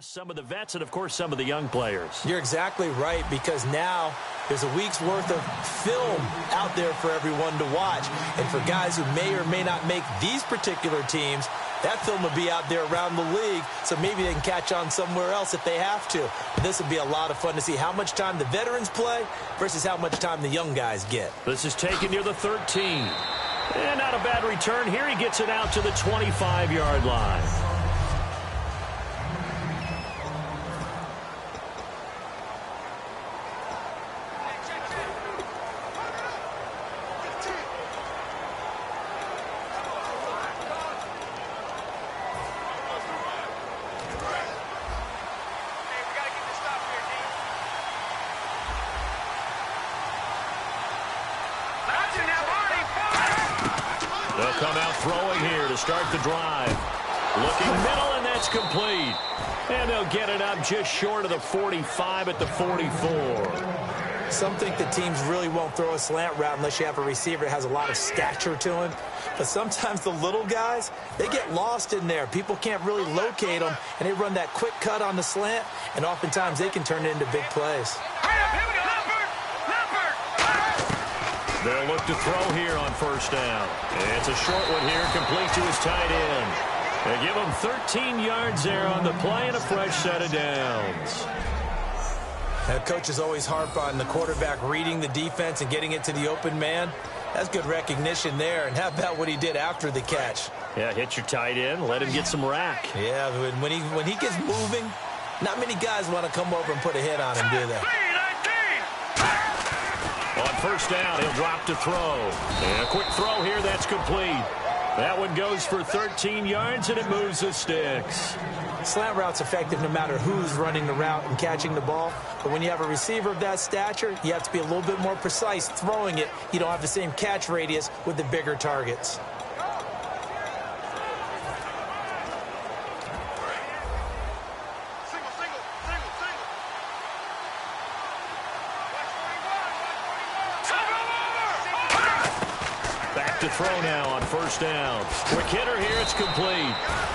Some of the vets and, of course, some of the young players. You're exactly right, because now there's a week's worth of film out there for everyone to watch. And for guys who may or may not make these particular teams, that film will be out there around the league, so maybe they can catch on somewhere else if they have to. But this will be a lot of fun to see how much time the veterans play versus how much time the young guys get. This is taken near the 13. And not a bad return here. He gets it out to the 25-yard line. They'll come out throwing here to start the drive. Looking middle, and that's complete. And they'll get it up just short of the 45 at the 44. Some think that teams really won't throw a slant route unless you have a receiver that has a lot of stature to him. But sometimes the little guys, they get lost in there. People can't really locate them, and they run that quick cut on the slant, and oftentimes they can turn it into big plays. They'll look to throw here on first down. It's a short one here, complete to his tight end. They give him 13 yards there on the play and a fresh set of downs. Coaches always harp on the quarterback reading the defense and getting it to the open man. That's good recognition there. And how about what he did after the catch? Yeah, hit your tight end, let him get some rack. Yeah, when he gets moving, not many guys want to come over and put a hit on him, do they? On first down, he'll drop to throw. And a quick throw here, that's complete. That one goes for 13 yards, and it moves the sticks. Slant route's effective no matter who's running the route and catching the ball. But when you have a receiver of that stature, you have to be a little bit more precise throwing it. You don't have the same catch radius with the bigger targets. To throw now on first down. Quick hitter here, it's complete.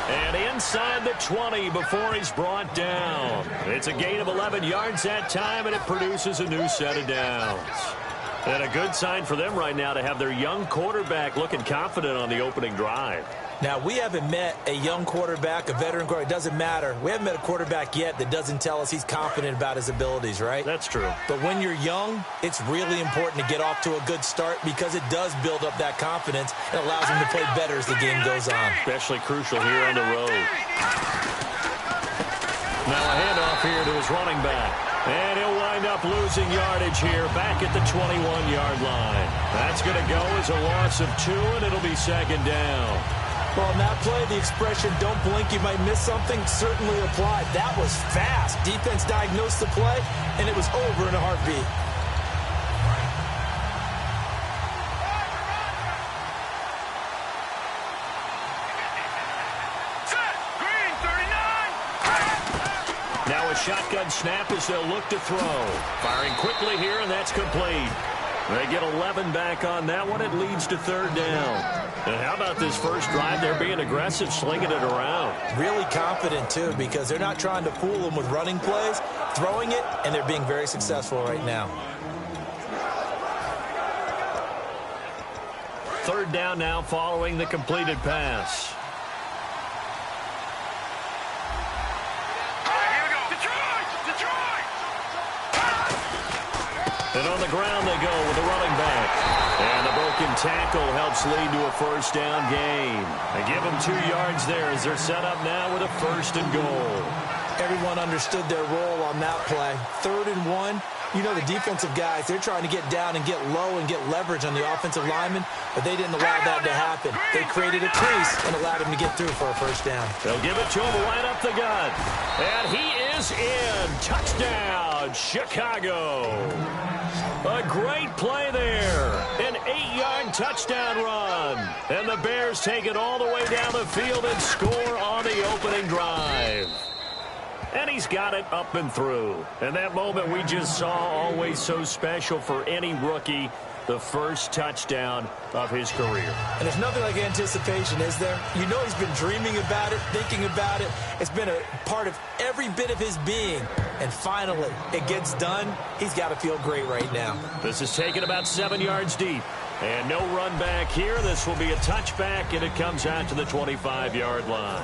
And inside the 20 before he's brought down. It's a gain of 11 yards that time, and it produces a new set of downs. And a good sign for them right now to have their young quarterback looking confident on the opening drive. Now, we haven't met a young quarterback, a veteran quarterback. It doesn't matter. We haven't met a quarterback yet that doesn't tell us he's confident about his abilities, right? That's true. But when you're young, it's really important to get off to a good start because it does build up that confidence and allows him to play better as the game goes on. Especially crucial here on the road. Now a handoff here to his running back. And he'll wind up losing yardage here back at the 21-yard line. That's going to go as a loss of 2, and it'll be second down. Well, in that play, the expression, don't blink, you might miss something, certainly applied. That was fast. Defense diagnosed the play, and it was over in a heartbeat. Now a shotgun snap as they'll look to throw. Firing quickly here, and that's complete. They get 11 back on that one. It leads to third down. And how about this first drive? They're being aggressive, slinging it around. Really confident, too, because they're not trying to fool them with running plays, throwing it, and they're being very successful right now. Third down now following the completed pass. And on the ground they go with the running back. And the broken tackle helps lead to a first down gain. They give them 2 yards there as they're set up now with a first and goal. Everyone understood their role on that play. 3rd and 1. You know the defensive guys, they're trying to get down and get low and get leverage on the offensive lineman, but they didn't allow that to happen. They created a crease and allowed him to get through for a first down. They'll give it to him right up the gut. And he is in. Touchdown, Chicago. A great play there. An 8-yard touchdown run. And the Bears take it all the way down the field and score on the opening drive. And he's got it up and through. And that moment we just saw, always so special for any rookie. the first touchdown of his career. And there's nothing like anticipation, is there? You know he's been dreaming about it, thinking about it. It's been a part of every bit of his being. And finally, it gets done. He's got to feel great right now. This is taken about 7 yards deep. And no run back here. This will be a touchback, and it comes out to the 25-yard line.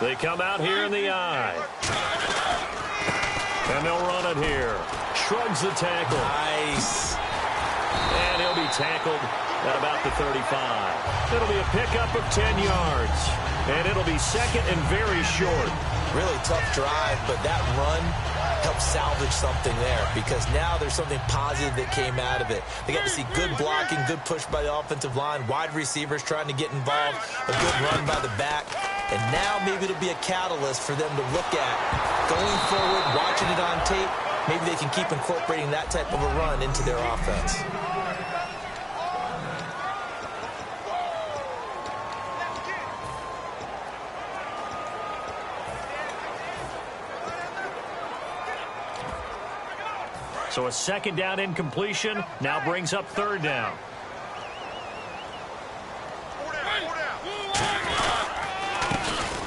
They come out here in the eye. And they'll run it here. Shrugs the tackle. Nice. And he'll be tackled at about the 35. It'll be a pickup of 10 yards. And it'll be second and very short. Really tough drive, but that run helped salvage something there because now there's something positive that came out of it. They got to see good blocking, good push by the offensive line, wide receivers trying to get involved, a good run by the back. And now maybe it'll be a catalyst for them to look at going forward, watching it on tape. Maybe they can keep incorporating that type of a run into their offense. So a second down incompletion now brings up third down.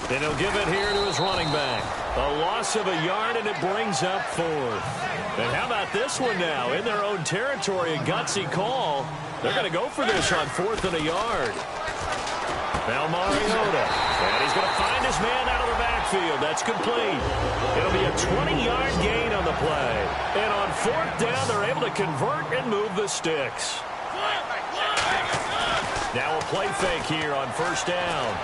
And he'll give it here to his running back. A loss of a yard, and it brings up fourth. And how about this one now? In their own territory, a gutsy call. They're going to go for this on fourth and a yard. Now Mariota. And he's going to find his man out of the backfield. That's complete. It'll be a 20-yard gain on the play. And on fourth down, they're able to convert and move the sticks. Now a play fake here on first down.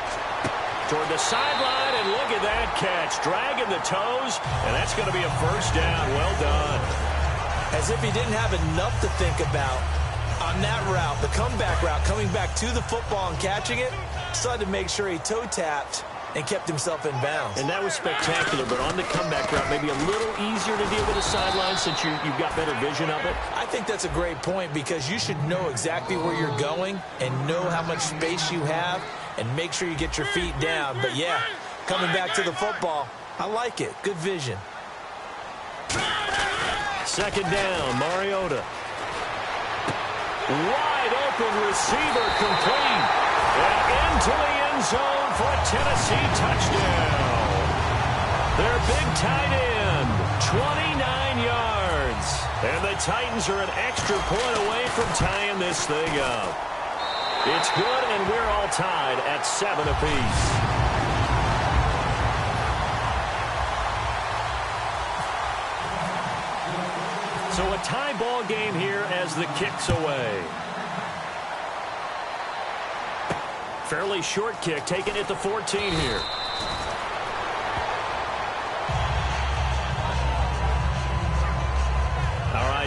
Toward the sideline, and look at that catch. Dragging the toes, and that's going to be a first down. Well done. As if he didn't have enough to think about on that route, the comeback route, coming back to the football and catching it, decided to make sure he toe-tapped and kept himself in bounds. And that was spectacular, but on the comeback route, maybe a little easier to deal with the sideline since you've got better vision of it. I think that's a great point because you should know exactly where you're going and know how much space you have and make sure you get your feet down. But, yeah, coming back to the football, I like it. Good vision. Second down, Mariota. Wide open receiver complete. And into the end zone for a Tennessee touchdown. Their big tight end, 29 yards. And the Titans are an extra point away from tying this thing up. It's good, and we're all tied at 7 apiece. So a tie ball game here as the kick's away. Fairly short kick, taken at the 14 here.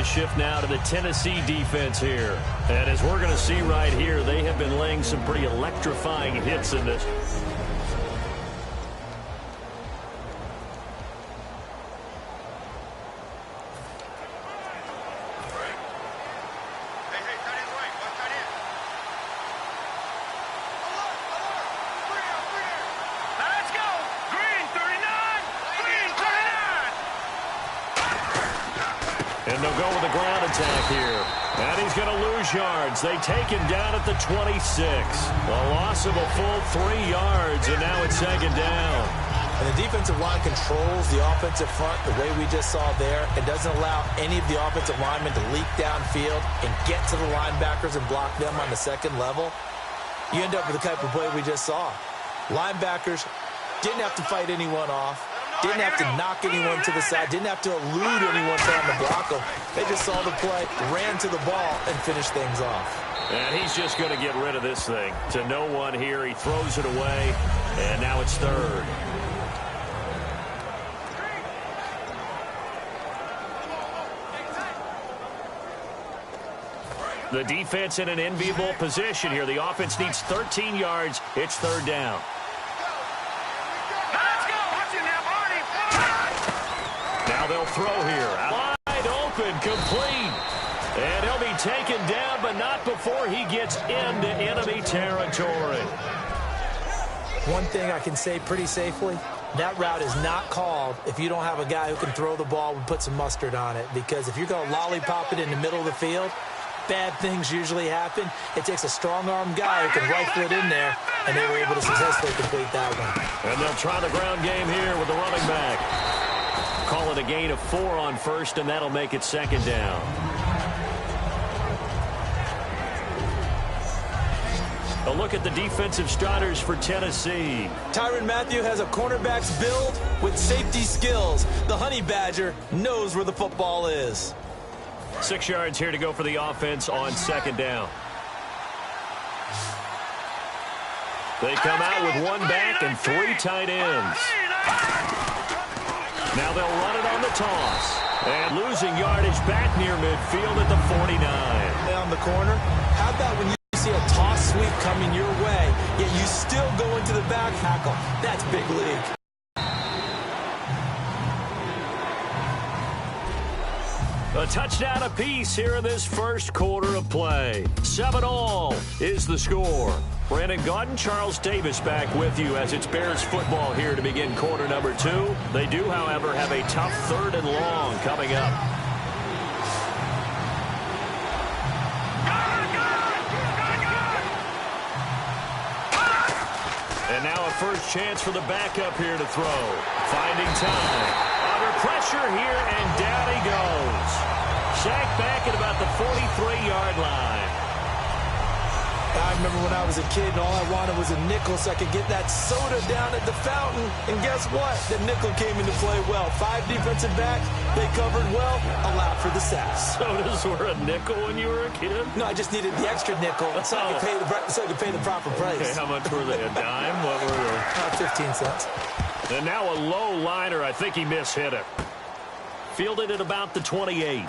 Shift now to the Tennessee defense here. And as we're going to see right here, they have been laying some pretty electrifying hits in this. And they'll go with the ground attack here. And he's going to lose yards. They take him down at the 26. A loss of a full 3 yards, and now it's second down. And the defensive line controls the offensive front the way we just saw there. It doesn't allow any of the offensive linemen to leak downfield and get to the linebackers and block them on the second level. You end up with the type of play we just saw. Linebackers didn't have to fight anyone off. Didn't have to knock anyone to the side. Didn't have to elude anyone trying to block them. They just saw the play, ran to the ball, and finished things off. And he's just going to get rid of this thing. To no one here. He throws it away, and now it's third. The defense in an enviable position here. The offense needs 13 yards. It's third down. Now they'll throw here. Wide open, complete. And he'll be taken down, but not before he gets into enemy territory. One thing I can say pretty safely, that route is not called if you don't have a guy who can throw the ball and put some mustard on it. Because if you're going to lollipop it in the middle of the field, bad things usually happen. It takes a strong-arm guy who can rifle it in there, and they were able to successfully complete that one. And they'll try the ground game here with the running back. Call it a gain of 4 on first, and that'll make it second down. A look at the defensive starters for Tennessee. Tyrann Mathieu has a cornerback's build with safety skills. The Honey Badger knows where the football is. 6 yards here to go for the offense on second down. They come out with 1 back and 3 tight ends. Now they'll run it on the toss. And losing yardage back near midfield at the 49. Down the corner. How about when you see a toss sweep coming your way, yet you still go into the back tackle? That's big league. A touchdown apiece here in this first quarter of play. 7-all is the score. Brandon Gaudin, Charles Davis back with you as it's Bears football here to begin quarter number 2. They do, however, have a tough 3rd and long coming up. And now a first chance for the backup here to throw. Finding time. Under pressure here, and down he goes. Sacked back at about the 43-yard line. I remember when I was a kid and all I wanted was a nickel so I could get that soda down at the fountain. And guess what? The nickel came into play well. 5 defensive backs, they covered well, allowed for the sacks. Sodas were a nickel when you were a kid? No, I just needed the extra nickel so I could pay the proper price. Okay, how much were they? A dime? What were they? 15 cents. And now a low liner. I think he mishit it. Fielded at about the 28.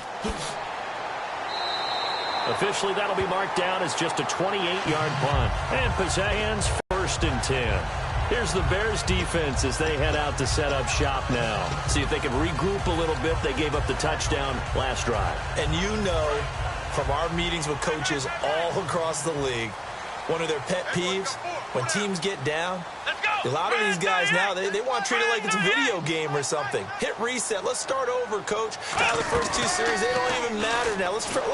Officially, that'll be marked down as just a 28-yard punt. And possessions, 1st and 10. Here's the Bears defense as they head out to set up shop now. See if they can regroup a little bit. They gave up the touchdown last drive. And you know from our meetings with coaches all across the league, one of their pet peeves, when teams get down, a lot of these guys now, they want to treat it like it's a video game or something. Hit reset. Let's start over, coach. Now the first 2 series, they don't even matter now. Let's play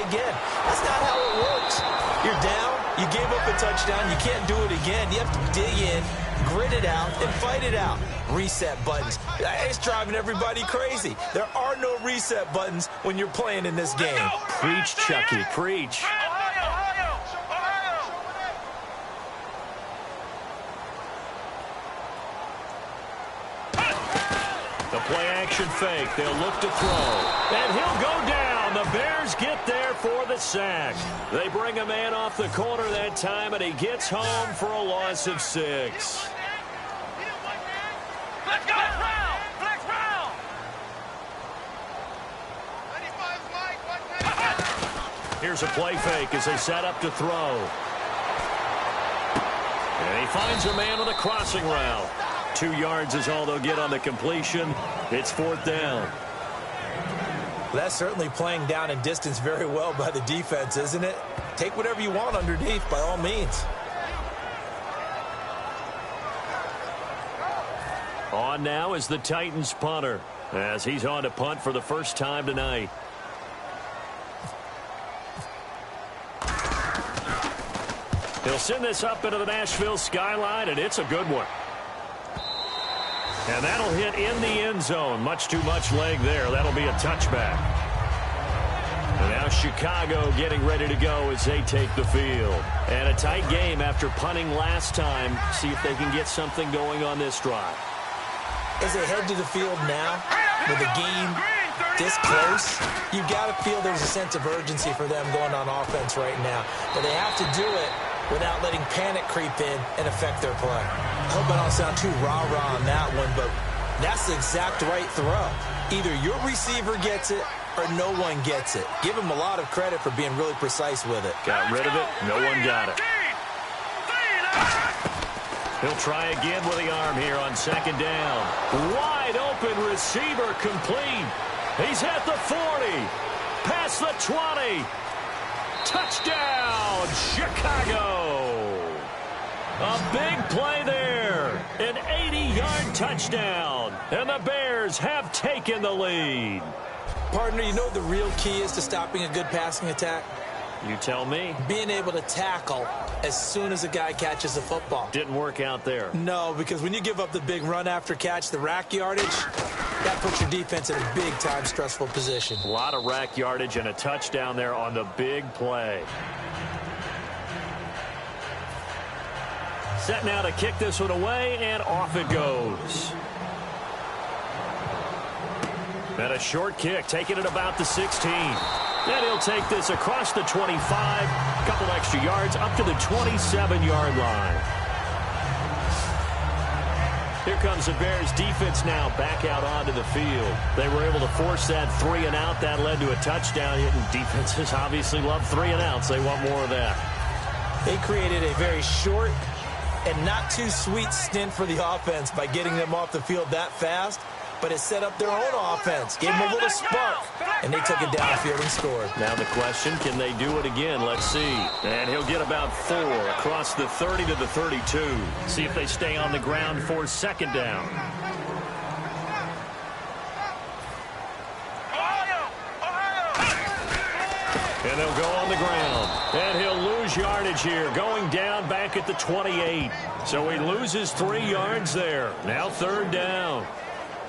again. That's not how it works. You're down. You gave up a touchdown. You can't do it again. You have to dig in, grit it out, and fight it out. Reset buttons. It's driving everybody crazy. There are no reset buttons when you're playing in this game. Preach, Chucky. Preach. The play-action fake. They'll look to throw. And he'll go down. The Bears get there for the sack. They bring a man off the corner that time, and he gets home for a loss of 6. Let's go! Flex round! Here's a play fake as they set up to throw. And he finds a man with a crossing route. 2 yards is all they'll get on the completion. It's 4th down. That's certainly playing down in distance very well by the defense, isn't it? Take whatever you want underneath, by all means. On now is the Titans punter, as he's on to punt for the first time tonight. He'll send this up into the Nashville skyline, and it's a good one. And that'll hit in the end zone. Much too much leg there. That'll be a touchback. And now Chicago getting ready to go as they take the field. And a tight game after punting last time. See if they can get something going on this drive. As they head to the field now, with the game this close, you've got to feel there's a sense of urgency for them going on offense right now. But they have to do it without letting panic creep in and affect their play. I hope I don't sound too rah-rah on that one, but that's the exact right throw. Either your receiver gets it or no one gets it. Give him a lot of credit for being really precise with it. Got rid of it. No one got it. He'll try again with the arm here on second down. Wide open receiver complete. He's at the 40. Past the 20. Touchdown, Chicago. A big play there. An 80-yard touchdown. And the Bears have taken the lead. Partner, you know the real key is to stopping a good passing attack? You tell me. Being able to tackle as soon as a guy catches the football. Didn't work out there. No, because when you give up the big run after catch, the rack yardage, that puts your defense in a big-time stressful position. A lot of rack yardage and a touchdown there on the big play. Set now to kick this one away, and off it goes. And a short kick, taking it about the 16. And he'll take this across the 25, a couple extra yards, up to the 27-yard line. Here comes the Bears defense now back out onto the field. They were able to force that 3-and-out. That led to a touchdown. Defenses obviously love 3-and-outs. They want more of that. They created a very short and not too sweet stint for the offense by getting them off the field that fast. But it set up their own offense, gave them a little spark, and they took it downfield and scored. Now the question, can they do it again? Let's see. And he'll get about 4 across the 30 to the 32. See if they stay on the ground for second down. And they'll go on the ground. And he'll lose yardage here, going down back at the 28. So he loses 3 yards there. Now third down.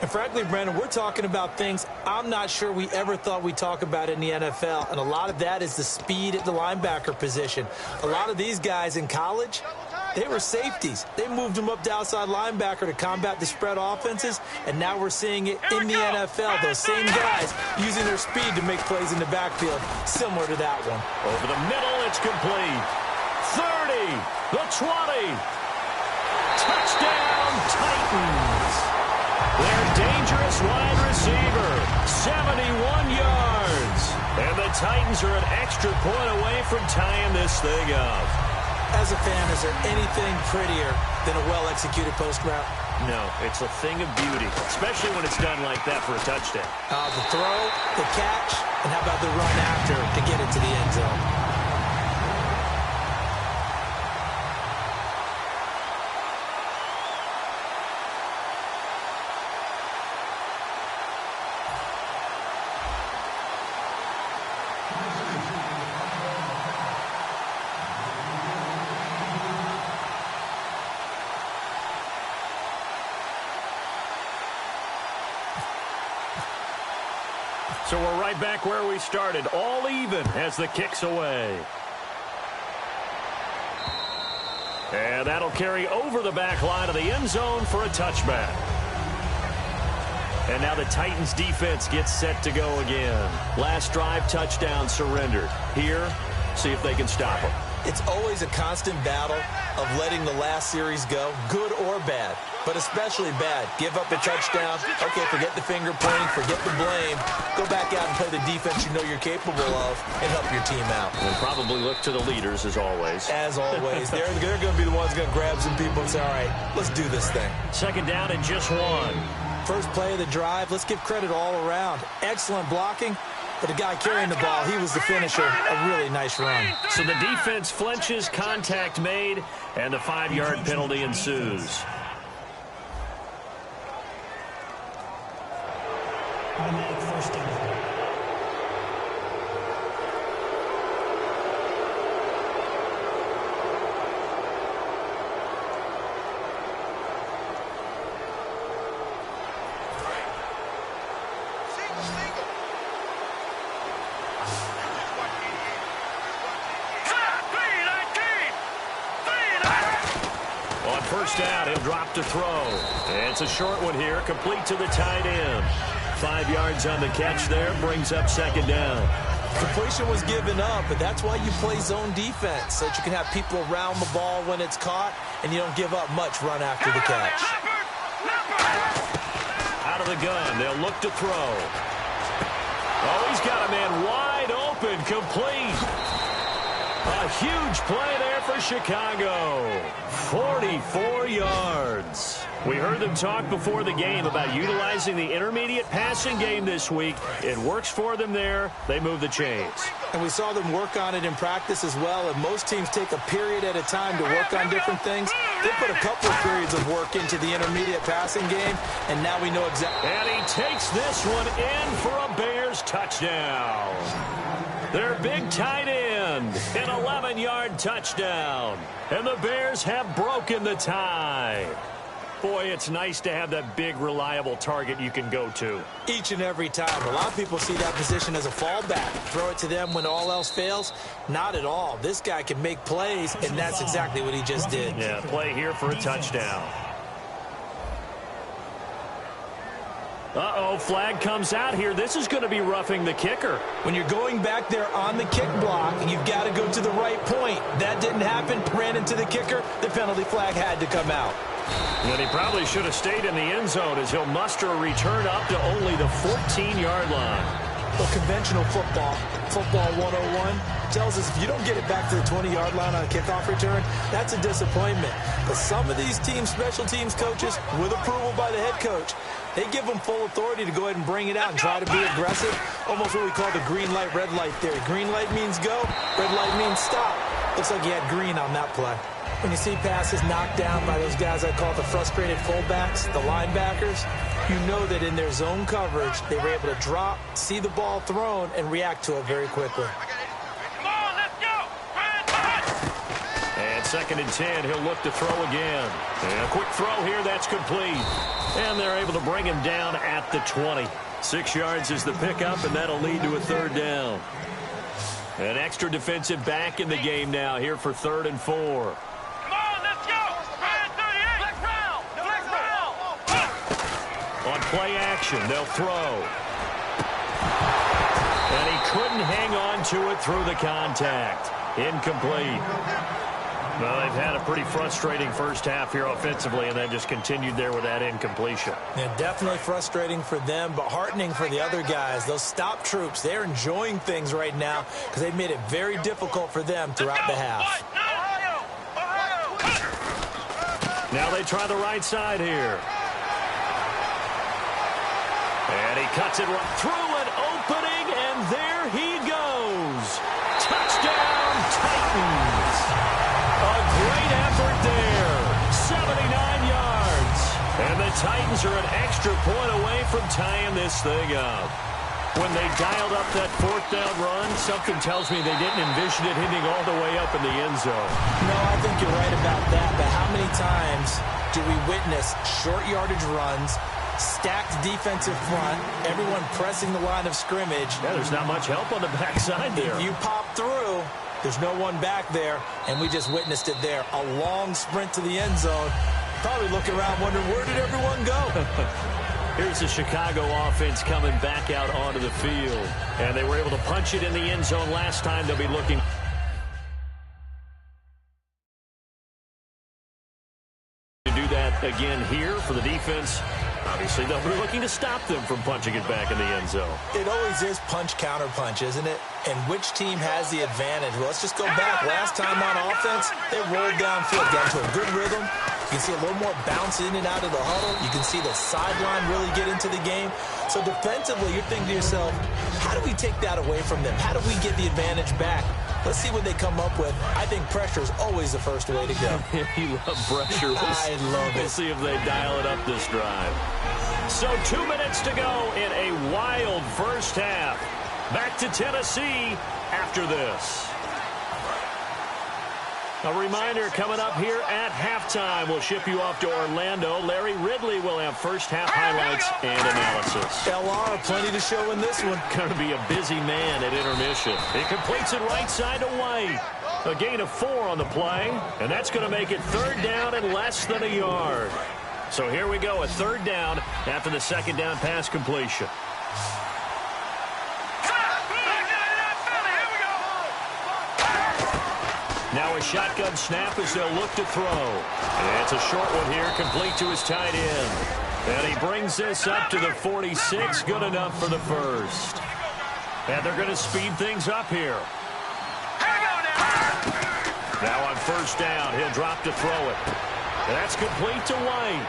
And frankly, Brandon, we're talking about things I'm not sure we ever thought we'd talk about in the NFL. And a lot of that is the speed at the linebacker position. A lot of these guys in college, they were safeties. They moved them up to outside linebacker to combat the spread offenses. And now we're seeing it in the NFL. Those same guys using their speed to make plays in the backfield, similar to that one. Over the middle, it's complete. 30, the 20. Touchdown, Titans. Their dangerous wide receiver, 71 yards. And the Titans are an extra point away from tying this thing up. As a fan, is there anything prettier than a well-executed post route? No, it's a thing of beauty, especially when it's done like that for a touchdown. The throw, the catch, and how about the run after to get it to the end zone? So we're right back where we started, all even as the kick's away. And that'll carry over the back line of the end zone for a touchback. And now the Titans defense gets set to go again. Last drive, touchdown surrendered. Here, see if they can stop them. It's always a constant battle of letting the last series go, good or bad, but especially bad. Give up a touchdown. Okay, forget the finger pointing, forget the blame. Go back out and play the defense you know you're capable of and help your team out. And probably look to the leaders, as always. As always. They're going to be the ones going to grab some people and say, all right, let's do this thing. Second down and just 1. First play of the drive, let's give credit all around. Excellent blocking. But the guy carrying the ball, he was the finisher. A really nice run. So the defense flinches, contact made, and the 5-yard penalty ensues. First down. First down, he'll drop to throw. And it's a short one here, complete to the tight end. 5 yards on the catch there, brings up second down. Completion was given up, but that's why you play zone defense, so that you can have people around the ball when it's caught, and you don't give up much run after the catch. Out of the gun, they'll look to throw. Oh, he's got a man wide open, complete. A huge play there for Chicago. 44 yards. We heard them talk before the game about utilizing the intermediate passing game this week. It works for them there. They move the chains. And we saw them work on it in practice as well. And most teams take a period at a time to work on different things. They put a couple of periods of work into the intermediate passing game, and now we know exactly. And he takes this one in for a Bears touchdown. Their big tight end, an 11-yard touchdown. And the Bears have broken the tie. Boy, it's nice to have that big, reliable target you can go to. Each and every time. A lot of people see that position as a fallback. Throw it to them when all else fails. Not at all. This guy can make plays, and that's exactly what he just did. Yeah, play here for a touchdown. Uh-oh, flag comes out here. This is going to be roughing the kicker. When you're going back there on the kick block, you've got to go to the right point. That didn't happen. Ran into the kicker. The penalty flag had to come out. And he probably should have stayed in the end zone as he'll muster a return up to only the 14-yard line. Well, conventional football 101, tells us if you don't get it back to the 20-yard line on a kickoff return, that's a disappointment. But some of these teams, special teams coaches, with approval by the head coach, they give them full authority to go ahead and bring it out and try to be aggressive. Almost what we call the green light, red light theory. Green light means go, red light means stop. Looks like he had green on that play. When you see passes knocked down by those guys I call the frustrated fullbacks, the linebackers, you know that in their zone coverage, they were able to drop, see the ball thrown, and react to it very quickly. Come on, let's go. And 2nd and 10, he'll look to throw again. And a quick throw here, that's complete. And they're able to bring him down at the 20. 6 yards is the pickup, and that'll lead to a 3rd down. An extra defensive back in the game now here for 3rd and 4. On play action, they'll throw. And he couldn't hang on to it through the contact. Incomplete. Well, they've had a pretty frustrating first half here offensively, and then just continued there with that incompletion. Yeah, definitely frustrating for them, but heartening for the other guys. Those stop troops, they're enjoying things right now because they've made it very difficult for them throughout the half. Now they try the right side here. And he cuts it right through an opening, and there he goes. Touchdown, Titans. A great effort there. 79 yards. And the Titans are an extra point away from tying this thing up. When they dialed up that 4th down run, something tells me they didn't envision it hitting all the way up in the end zone. No, I think you're right about that, but how many times do we witness short yardage runs, stacked defensive front, everyone pressing the line of scrimmage? Yeah, there's not much help on the backside there. If you pop through, there's no one back there, and we just witnessed it there. A long sprint to the end zone. Probably looking around wondering, where did everyone go? Here's the Chicago offense coming back out onto the field. And they were able to punch it in the end zone last time. They'll be looking to do that again here for the defense. Obviously, they'll be looking to stop them from punching it back in the end zone. It always is punch, counter punch, isn't it? And which team has the advantage? Well, let's just go back. Last time on offense, they rolled downfield, got into a good rhythm. You can see a little more bounce in and out of the huddle. You can see the sideline really get into the game. So defensively, you're thinking to yourself, how do we take that away from them? How do we get the advantage back? Let's see what they come up with. I think pressure is always the first way to go. You love pressure. I love it. We'll see if they dial it up this drive. So 2 minutes to go in a wild first half. Back to Tennessee after this. A reminder coming up here at halftime. We'll ship you off to Orlando. Larry Ridley will have first half highlights and analysis. LR, plenty to show in this one. Going to be a busy man at intermission. He completes it right side to White. A gain of 4 on the play, and that's going to make it 3rd down and less than a yard. So here we go, a 3rd down after the 2nd down pass completion. Now a shotgun snap as they'll look to throw. And it's a short one here, complete to his tight end. And he brings this up to the 46, good enough for the first. And they're going to speed things up here. Now on 1st down, he'll drop to throw it. And that's complete to White.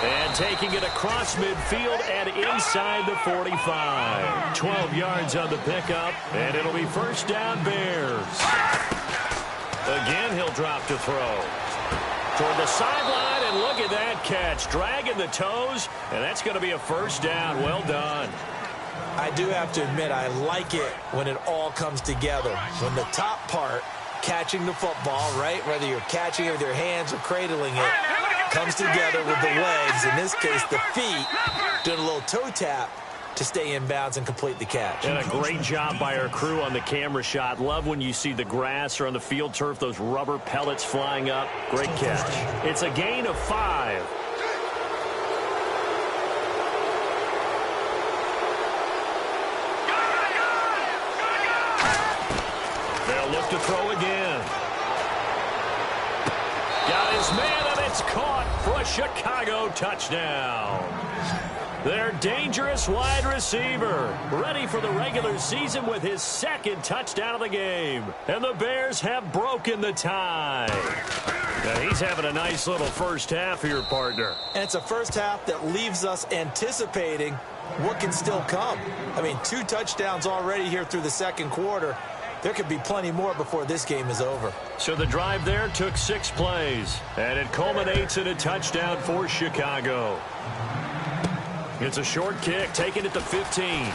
And taking it across midfield and inside the 45. 12 yards on the pickup, and it'll be first down Bears. Again, he'll drop to throw. Toward the sideline, and look at that catch. Dragging the toes, and that's going to be a first down. Well done. I do have to admit, I like it when it all comes together. When the top part, catching the football, right, whether you're catching it with your hands or cradling it, comes together with the legs, in this case the feet, doing a little toe tap to stay in bounds and complete the catch. And a great job by our crew on the camera shot. Love when you see the grass or on the field turf, those rubber pellets flying up. Great catch. It's a gain of 5. They'll look to throw again. Got his man, and it's caught for a Chicago touchdown. Their dangerous wide receiver, ready for the regular season with his second touchdown of the game. And the Bears have broken the tie. Now he's having a nice little first half here, partner. And it's a first half that leaves us anticipating what can still come. I mean, 2 touchdowns already here through the second quarter. There could be plenty more before this game is over. So the drive there took 6 plays, and it culminates in a touchdown for Chicago. It's a short kick, taking it to 15. And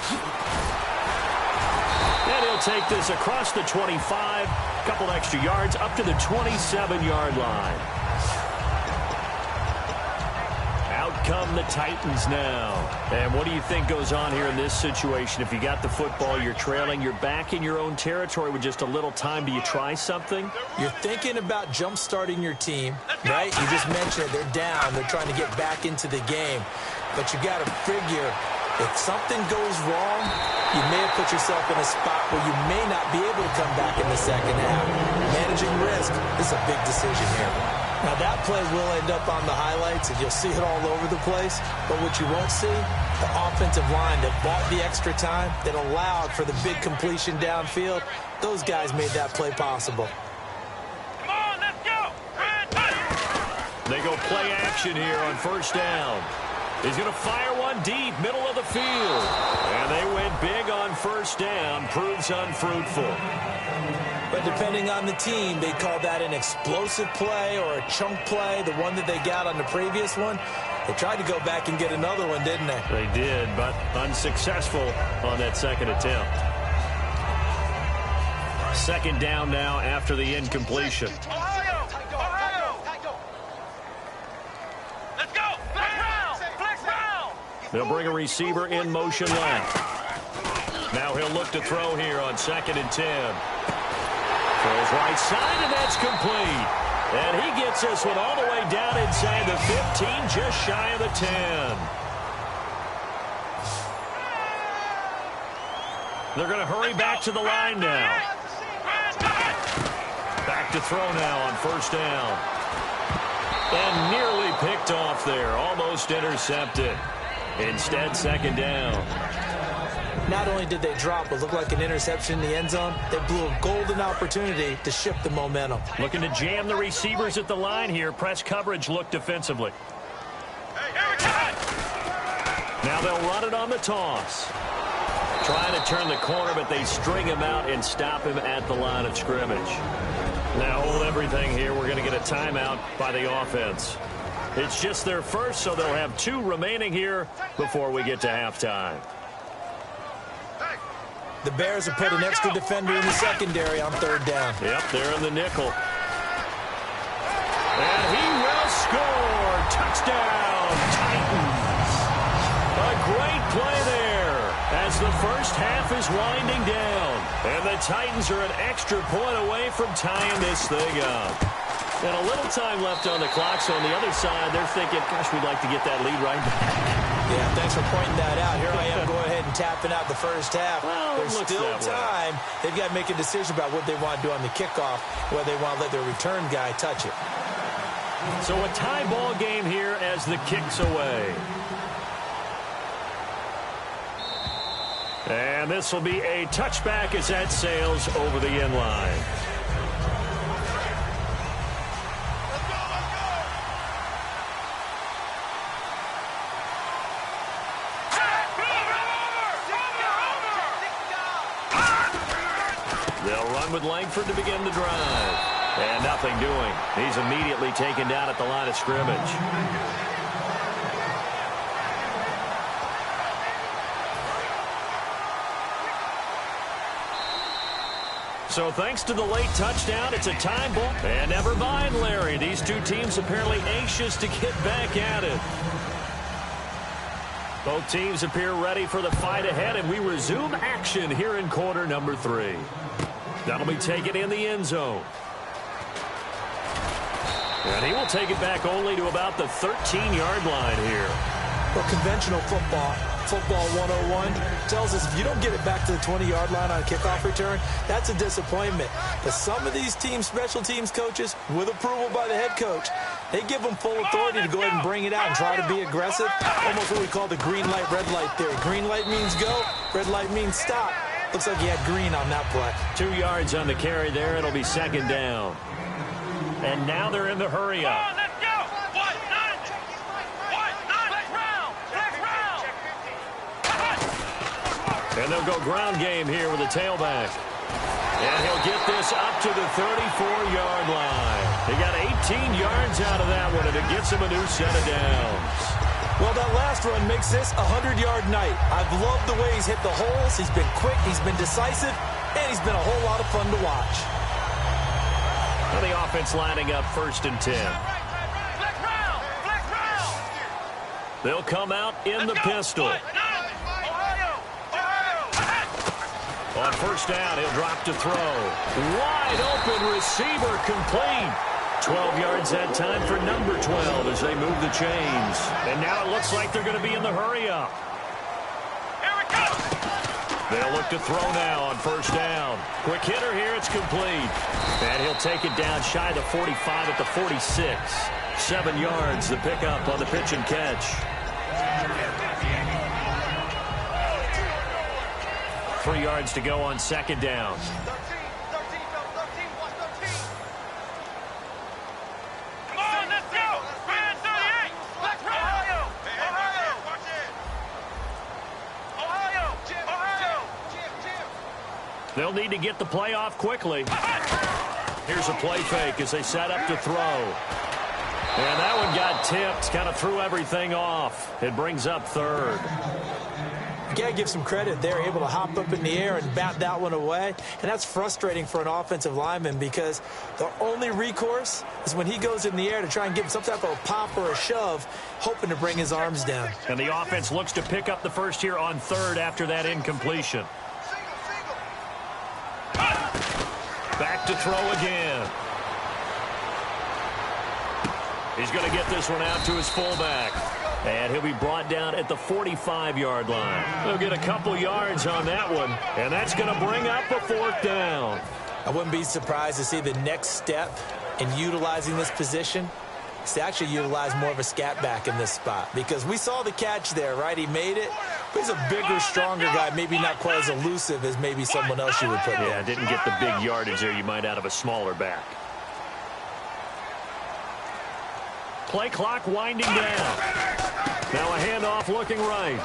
he'll take this across the 25, a couple extra yards, up to the 27-yard line. Out come the Titans now. And what do you think goes on here in this situation? If you got the football, you're trailing, you're back in your own territory with just a little time. Do you try something? You're thinking about jump-starting your team, right? You just mentioned it. They're down. They're trying to get back into the game. But you got to figure, if something goes wrong, you may have put yourself in a spot where you may not be able to come back in the second half. Managing risk is a big decision here. Now, that play will end up on the highlights, and you'll see it all over the place. But what you won't see, the offensive line that bought the extra time, that allowed for the big completion downfield, those guys made that play possible. Come on, let's go. They go play action here on first down. He's going to fire one deep, middle of the field. And they went big on first down. Proves unfruitful. But depending on the team, they call that an explosive play or a chunk play, the one that they got on the previous one. They tried to go back and get another one, didn't they? They did, but unsuccessful on that second attempt. Second down now after the incompletion. Ohio! Ohio! Let's go! Flex round! Flex round! They'll bring a receiver in motion left. Now he'll look to throw here on 2nd and 10. Throws right side, and that's complete. And he gets this one all the way down inside the 15, just shy of the 10. They're going to hurry back to the line now. Back to throw now on first down. And nearly picked off there, almost intercepted. Instead, second down. Not only did they drop what looked like an interception in the end zone, they blew a golden opportunity to shift the momentum. Looking to jam the receivers at the line here. Press coverage look defensively. Now they'll run it on the toss. Trying to turn the corner, but they string him out and stop him at the line of scrimmage. Now hold everything here. We're going to get a timeout by the offense. It's just their first, so they'll have 2 remaining here before we get to halftime. The Bears have put an extra defender in the secondary on third down. Yep, they're in the nickel. And he will score. Touchdown, Titans. A great play there as the first half is winding down. And the Titans are an extra point away from tying this thing up. And a little time left on the clock, so on the other side, they're thinking, gosh, we'd like to get that lead right back. Yeah, thanks for pointing that out. Here I am going ahead and tapping out the first half. Well, there's still time. They've got to make a decision about what they want to do on the kickoff, whether they want to let their return guy touch it. So a tie ball game here as the kick's away. And this will be a touchback as that sails over the end line. run with Langford to begin the drive. And nothing doing. He's immediately taken down at the line of scrimmage. So thanks to the late touchdown, it's a time ball. And never mind, Larry. These two teams apparently anxious to get back at it. Both teams appear ready for the fight ahead, and we resume action here in quarter number 3. That'll be taken in the end zone. And he will take it back only to about the 13-yard line here. Well, conventional football 101 tells us if you don't get it back to the 20-yard line on a kickoff return, that's a disappointment. But some of these special teams coaches, with approval by the head coach, they give them full authority to go ahead and bring it out and try to be aggressive. Almost what we call the green light, red light theory. Green light means go, red light means stop. Looks like he had green on that play. 2 yards on the carry there. It'll be second down. And now they're in the hurry up. And they'll go ground game here with a tailback. And he'll get this up to the 34-yard line. He got 18 yards out of that one, and it gets him a new set of downs. Well, that last run makes this a 100-yard night. I've loved the way he's hit the holes. He's been quick, he's been decisive, and he's been a whole lot of fun to watch. And the offense lining up 1st and 10. They'll come out in the pistol. On 1st down, he'll drop to throw. Wide open receiver complete. 12 yards that time for number 12 as they move the chains. And now it looks like they're going to be in the hurry-up. Here we go. They'll look to throw now on 1st down. Quick hitter here, it's complete. And he'll take it down shy of the 45 at the 46. 7 yards, the pickup on the pitch and catch. 3 yards to go on 2nd down. 13, watch 13. Come on, let's go. 38. Ohio. They'll need to get the play off quickly. Here's a play fake as they set up to throw. And that one got tipped, kind of threw everything off. It brings up 3rd. You got to give some credit. They're able to hop up in the air and bat that one away. And that's frustrating for an offensive lineman because the only recourse is when he goes in the air to try and give him some type of a pop or a shove, hoping to bring his arms down. And the offense looks to pick up the first here on 3rd after that incompletion. Back to throw again. He's going to get this one out to his fullback. And he'll be brought down at the 45-yard line. They'll get a couple yards on that one, and that's going to bring up a 4th down. I wouldn't be surprised to see the next step in utilizing this position is to actually utilize more of a scat back in this spot. Because we saw the catch there, right? He made it. But he's a bigger, stronger guy, maybe not quite as elusive as maybe someone else you would put there. Yeah, didn't get the big yardage there you might out of a smaller back. Play clock winding down. Now a handoff looking right.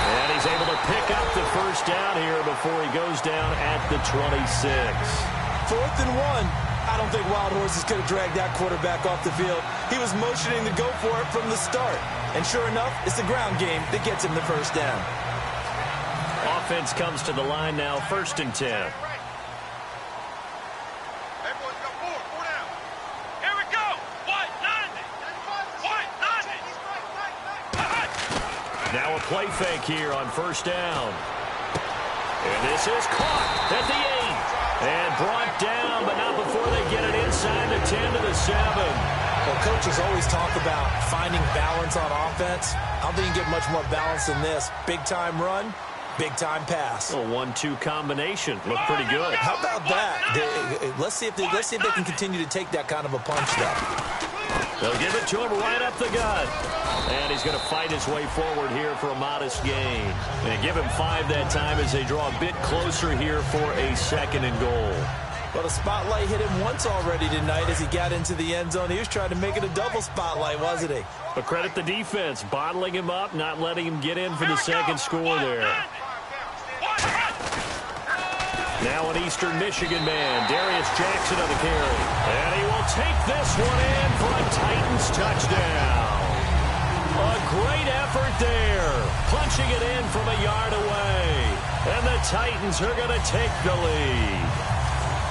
And he's able to pick up the 1st down here before he goes down at the 26. 4th and 1. I don't think Wild Horses could have dragged that quarterback off the field. He was motioning to go for it from the start. And sure enough, it's the ground game that gets him the 1st down. Offense comes to the line now, 1st and 10. Now a play fake here on 1st down. And this is caught at the 8. And brought down, but not before they get it inside the 10 to the 7. Well, coaches always talk about finding balance on offense. I don't think you can get much more balance than this. Big-time run, big-time pass. A 1-2 combination. Looked pretty good. How about that? Let's see if they can continue to take that kind of a punch, though. They'll give it to him right up the gut. And he's going to fight his way forward here for a modest gain. And give him 5 that time as they draw a bit closer here for a 2nd and goal. Well, the spotlight hit him once already tonight as he got into the end zone. He was trying to make it a double spotlight, wasn't he? But credit the defense, bottling him up, not letting him get in for the 2nd score there. Now an Eastern Michigan man, Darius Jackson on the carry. And he will take this one in for a Titans touchdown. A great effort there, punching it in from a yard away. And the Titans are going to take the lead.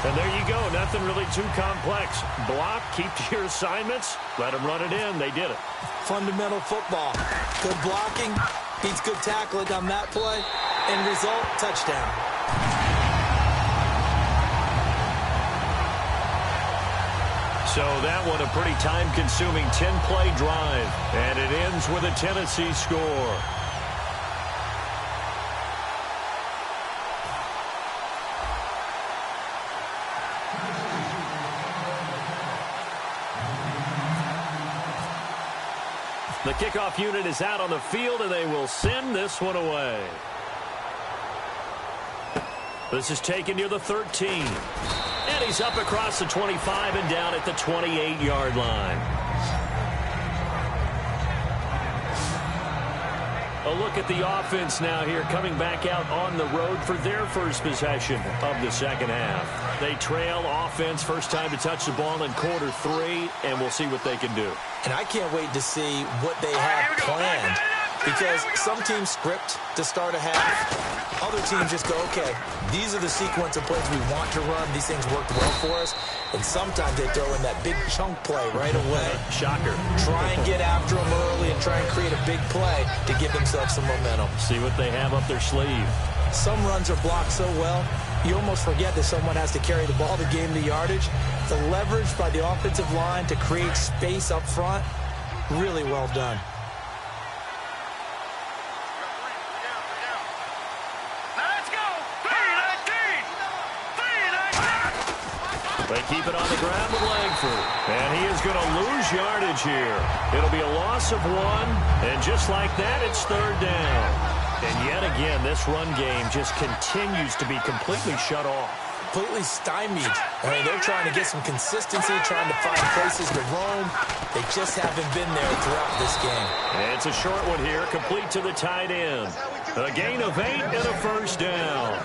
And there you go, nothing really too complex. Block, keep to your assignments, let them run it in. They did it. Fundamental football. Good blocking, beats good tackling on that play. End result, touchdown. So that one a pretty time-consuming 10-play drive. And it ends with a Tennessee score. The kickoff unit is out on the field, and they will send this one away. This is taken near the 13. And he's up across the 25 and down at the 28-yard line. A look at the offense now here, coming back out on the road for their first possession of the second half. They trail offense, first time to touch the ball in quarter 3, and we'll see what they can do. And I can't wait to see what they have planned, because some teams script to start a half. Other teams just go, okay, these are the sequence of plays we want to run. These things worked well for us. And sometimes they throw in that big chunk play right away. Shocker. Try and get after them early and try and create a big play to give themselves some momentum. See what they have up their sleeve. Some runs are blocked so well, you almost forget that someone has to carry the ball to gain the yardage. The leverage by the offensive line to create space up front, really well done. They keep it on the ground with Langford. And he is going to lose yardage here. It'll be a loss of 1. And just like that, it's third down. And yet again, this run game just continues to be completely shut off. Completely stymied. I mean, they're trying to get some consistency, trying to find places to roam. They just haven't been there throughout this game. And it's a short one here, complete to the tight end. A gain of 8 and a first down.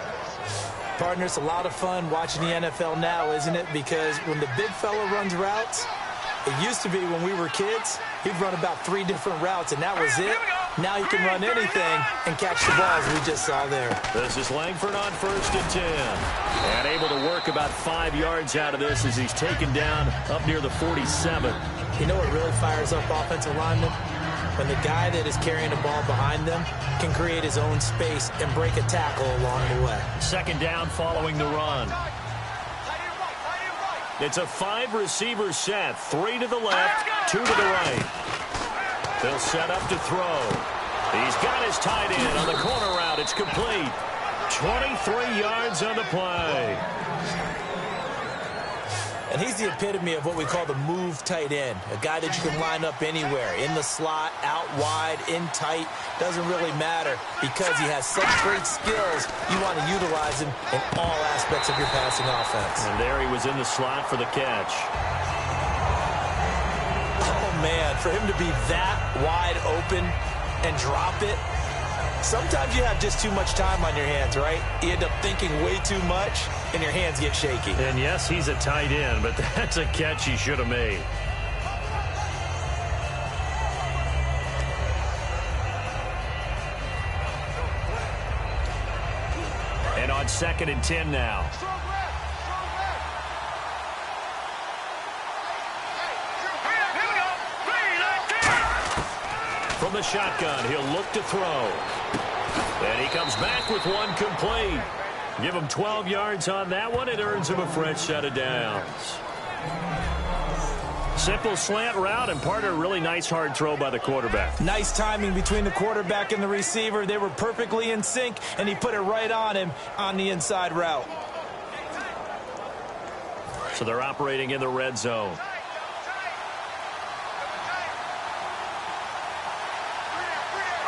Partner, it's a lot of fun watching the NFL now, isn't it? Because when the big fella runs routes, it used to be when we were kids, he'd run about 3 different routes, and that was it. Now he can run anything and catch the balls we just saw there. This is Langford on 1st and 10. And able to work about 5 yards out of this as he's taken down up near the 47. You know what really fires up offensive linemen? When the guy that is carrying the ball behind them can create his own space and break a tackle along the way. Second down following the run. It's a 5-receiver set. 3 to the left, 2 to the right. They'll set up to throw. He's got his tight end on the corner route. It's complete. 23 yards on the play. And he's the epitome of what we call the move tight end. A guy that you can line up anywhere. In the slot, out wide, in tight. Doesn't really matter because he has such great skills. You want to utilize him in all aspects of your passing offense. And there he was in the slot for the catch. Oh, man, for him to be that wide open and drop it. Sometimes you have just too much time on your hands, right? You end up thinking way too much, and your hands get shaky. And yes, he's a tight end, but that's a catch he should have made. And on 2nd and 10 now. From the shotgun, he'll look to throw. And he comes back with one complete. Give him 12 yards on that one. It earns him a fresh set of downs. Simple slant route, and part of a really nice hard throw by the quarterback. Nice timing between the quarterback and the receiver. They were perfectly in sync, and he put it right on him on the inside route. So they're operating in the red zone.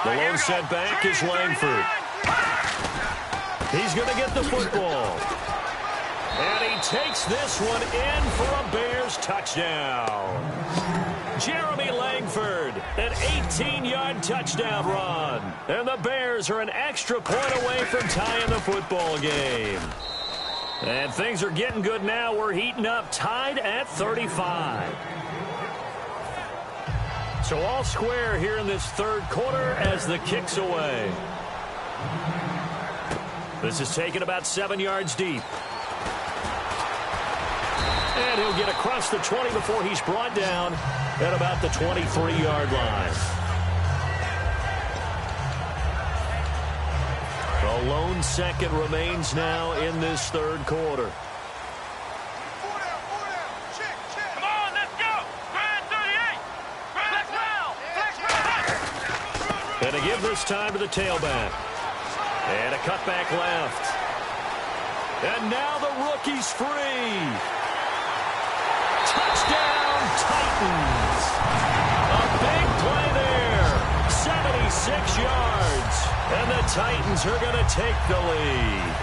The lone setback is Langford. He's going to get the football. And he takes this one in for a Bears touchdown. Jeremy Langford, an 18-yard touchdown run. And the Bears are an extra point away from tying the football game. And things are getting good now. We're heating up, tied at 35. So all square here in this third quarter as the kick's away. This is taken about 7 yards deep. And he'll get across the 20 before he's brought down at about the 23-yard line. A lone second remains now in this third quarter. Come on, let's go. Grand 38. Flex round. And to give this time to the tailback. And a cutback left. And now the rookie's free. Touchdown, Titans. A big play there. 76 yards. And the Titans are going to take the lead.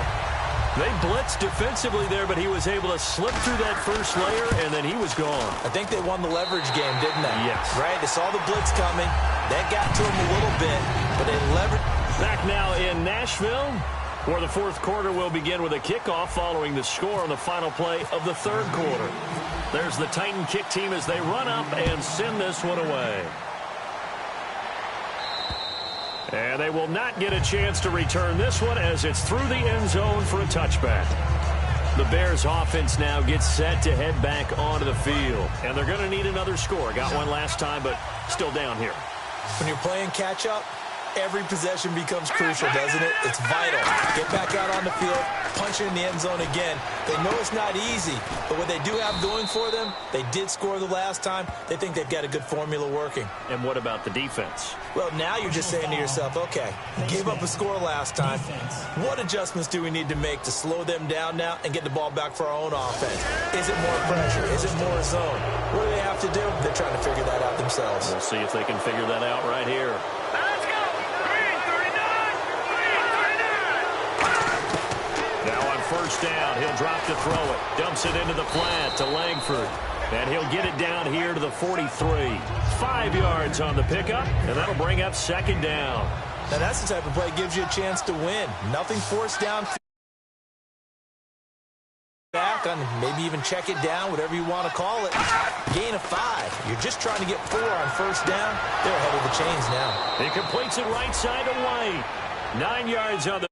They blitzed defensively there, but he was able to slip through that first layer, and then he was gone. I think they won the leverage game, didn't they? Yes. Right? They saw the blitz coming. That got to him a little bit, but they leveraged. Back now in Nashville, where the fourth quarter will begin with a kickoff following the score on the final play of the third quarter. There's the Titan kick team as they run up and send this one away. And they will not get a chance to return this one as it's through the end zone for a touchback. The Bears offense now gets set to head back onto the field. And they're going to need another score. Got one last time, but still down here. When you're playing catch-up, every possession becomes crucial, doesn't it? It's vital. Get back out on the field, punch it in the end zone again. They know it's not easy, but what they do have going for them, they did score the last time. They think they've got a good formula working. And what about the defense? Well, now you're just saying to yourself, okay, gave up a score last time. What adjustments do we need to make to slow them down now and get the ball back for our own offense? Is it more pressure? Is it more zone? What do they have to do? They're trying to figure that out themselves. We'll see if they can figure that out right here. Let's go. Green 39. Green 39. Now on first down, he'll drop to throw it. Dumps it into the flat to Langford. And he'll get it down here to the 43. 5 yards on the pickup, and that'll bring up second down. Now that's the type of play that gives you a chance to win. Nothing forced down. Back on, maybe even check it down, whatever you want to call it. Gain of 5. You're just trying to get 4 on first down. They're ahead of the chains now. He completes it right side to White. 9 yards on the